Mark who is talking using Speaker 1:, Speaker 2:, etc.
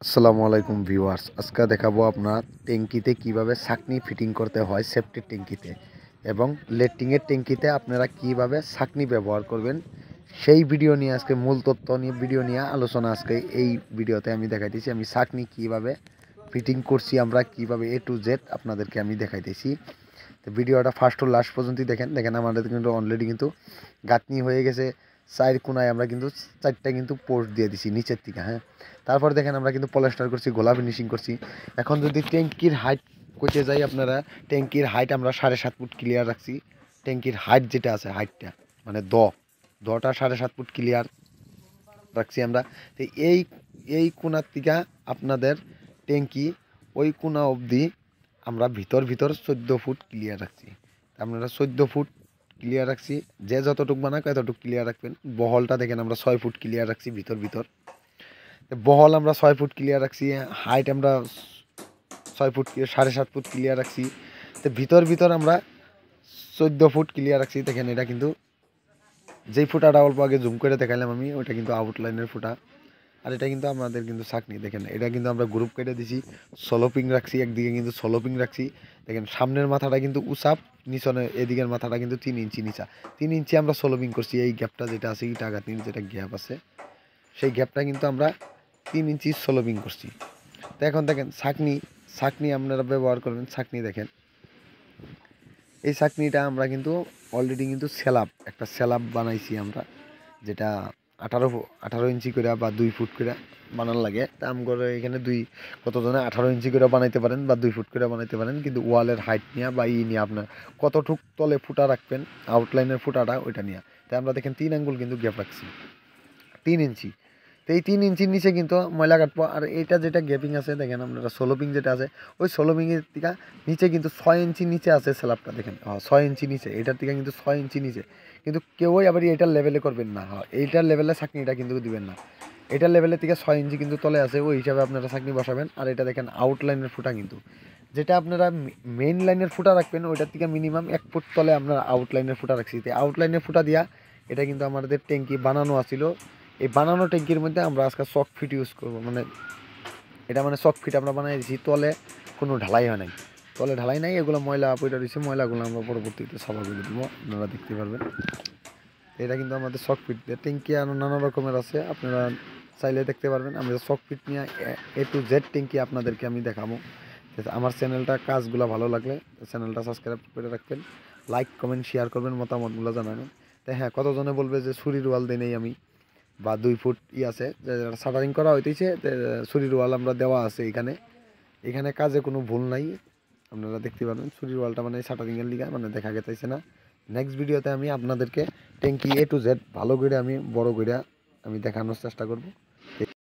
Speaker 1: আসসালামু আলাইকুম ভিউয়ার্স, আজকে দেখাবো আপনার ট্যাঙ্কিতে কিভাবে ছাঁকনি ফিটিং করতে হয় সেফটির ট্যাঙ্কিতে এবং লেট্রিনের ট্যাঙ্কিতে আপনারা কিভাবে ছাঁকনি ব্যবহার করবেন সেই ভিডিও নিয়ে আজকে মূল তথ্য নিয়ে ভিডিও নিয়ে আলোচনা আজকে এই ভিডিওতে আমি দেখাইতেছি। আমি ছাঁকনি কিভাবে ফিটিং করছি, আমরা কিভাবে A to Z আপনাদেরকে আমি দেখাইতেছি। তো ভিডিওটা ফার্স্ট টু লাস্ট পর্যন্ত দেখেন আমাদের কিন্তু অলরেডি কিন্তু গাঁথনি হয়ে গেছে। চার কোনায় আমরা কিন্তু চারটা কিন্তু পোস্ট দিয়ে দিছি নিচের থেকে। হ্যাঁ, তারপর দেখেন আমরা কিন্তু পলেস্টার করছি, গোলা ফিনিশিং করছি। এখন যদি ট্যাঙ্কির হাইট করতে যাই আপনারা, ট্যাঙ্কির হাইট আমরা 7.5 ফুট ক্লিয়ার রাখছি। ট্যাঙ্কির হাইট যেটা আছে হাইটটা মানে দটা 7.5 ফুট ক্লিয়ার রাখছি আমরা। তো এই কোনার থেকে আপনাদের ট্যাঙ্কি ওই কোনা অবধি আমরা ভিতর 14 ফুট ক্লিয়ার রাখছি। আপনারা 14 ফুট ক্লিয়ার রাখছি, যে যতটুকু বানাক এতটুকু ক্লিয়ার রাখবেন। বহলটা দেখেন আমরা 6 ফুট ক্লিয়ার রাখছি ভিতর। বহল আমরা 6 ফুট ক্লিয়ার রাখছি, হাইট আমরা 6 ফুট 7.5 ফুট ক্লিয়ার রাখছি। তো ভিতর আমরা 14 ফুট ক্লিয়ার রাখছি। দেখেন এটা কিন্তু যেই ফুটাটা অল্প আগে জুম করে দেখাইলাম আমি, ওইটা কিন্তু আউটলাইনের ফুটা। আর এটা কিন্তু আমাদের কিন্তু ছাঁকনি। দেখেন এটা কিন্তু আমরা গ্রুপ কেটে দিছি, সলোপিং রাখছি, একদিকে কিন্তু সলোপিং রাখছি। দেখেন সামনের মাথাটা কিন্তু উসাপ, নিচনে এদিকের মাথাটা কিন্তু 3 ইঞ্চি নিচা। 3 ইঞ্চি আমরা সলোপিং করছি। এই গ্যাপটা যেটা আছে ইটা গাঁথনির যেটা গ্যাপ আছে, সেই গ্যাপটা কিন্তু আমরা 3 ইঞ্চি সলোপিং করছি। তো এখন দেখেন ছাঁকনি আপনারা ব্যবহার করবেন। ছাঁকনি দেখেন, এই ছাঁকনিটা আমরা কিন্তু অলরেডি কিন্তু একটা স্যালাপ বানাইছি আমরা, যেটা 18 ইঞ্চি করে বা 2 ফুট করে বানান লাগে। তা করে এখানে কতজনে 18 ইঞ্চি করে বানাইতে পারেন বা 2 ফুট করে বানাইতে পারেন, কিন্তু ওয়ালের হাইট নিয়ে বা নিয়ে আপনার কতটুক তলে ফুটা রাখবেন আউটলাইনের ফুটাটা ওইটা নিয়ে। তাই আমরা দেখেন 3 আঙ্গুল কিন্তু গ্যাপ রাখছি, 3 ইঞ্চি। তো এই 3 ইঞ্চির নিচে কিন্তু ময়লা কাটবো। আর এইটা যেটা গ্যাপিং আছে দেখেন আপনারা, সোলোপিং যেটা আছে ওই সোলোপিংয়ের থেকে নিচে কিন্তু 6 ইঞ্চি নিচে আছে স্ল্যাবটা। দেখেন 6 ইঞ্চি নিচে, এটার থেকে কিন্তু 6 ইঞ্চি নিচে। কিন্তু কেউই আবার এইটার লেভেলে করবেন না। এইটার লেভেলে ছাঁকনিটা কিন্তু দিবেন না। এটার লেভেলের থেকে 6 ইঞ্চি কিন্তু তলে আছে, ওই হিসাবে আপনারা ছাঁকনি বসাবেন। আর এটা দেখেন আউটলাইনের ফুটা কিন্তু, যেটা আপনারা মেইন লাইনের ফুটা রাখবেন ওইটার থেকে মিনিমাম 1 ফুট তলে আপনারা আউটলাইনের ফুটা রাখছি। আউটলাইনের ফুটা দিয়া এটা কিন্তু আমাদের ট্যাঙ্কি বানানো আছিল। এই বানানো ট্যাঙ্কির মধ্যে আমরা আজকে চক ফিট ইউজ করবো। মানে এটা মানে চক ফিট আমরা বানাই দিয়েছি, তলে কোনো ঢালাই হয় নাই, তলে ঢালাই নাই। এগুলো ময়লা পয়টা দিচ্ছে, ময়লাগুলো আমরা পরবর্তীতে সাফা করে দেবো, আপনারা দেখতে পারবেন। এটা কিন্তু আমাদের চক ফিট ট্যাঙ্কি আরও নানা রকমের আছে, আপনারা চাইলে দেখতে পারবেন। আমি চক ফিট নিয়ে A to Z ট্যাঙ্কি আপনাদেরকে আমি দেখাবো। আমার চ্যানেলটা কাজগুলো ভালো লাগলে চ্যানেলটা সাবস্ক্রাইব করে রাখবেন, লাইক কমেন্ট শেয়ার করবেন, মতামতগুলো জানাবেন। তো হ্যাঁ, কতজনে বলবে যে ছুরির ওয়াল দিই নেই আমি, বা 2 ফুট আছে শাটারিং করা হইতেছে, ছুরির ওয়াল আমরা দেওয়া আছে এখানে কাজে কোনো ভুল নাই। আপনারা দেখতে পারবেন ছুরির ওয়ালটা মানে শাটারিংয়ের লিগা মানে দেখা গেছে না। নেক্সট ভিডিওতে আমি আপনাদেরকে ট্যাঙ্কি A to Z ভালো করে আমি বড় করে আমি দেখানোর চেষ্টা করব।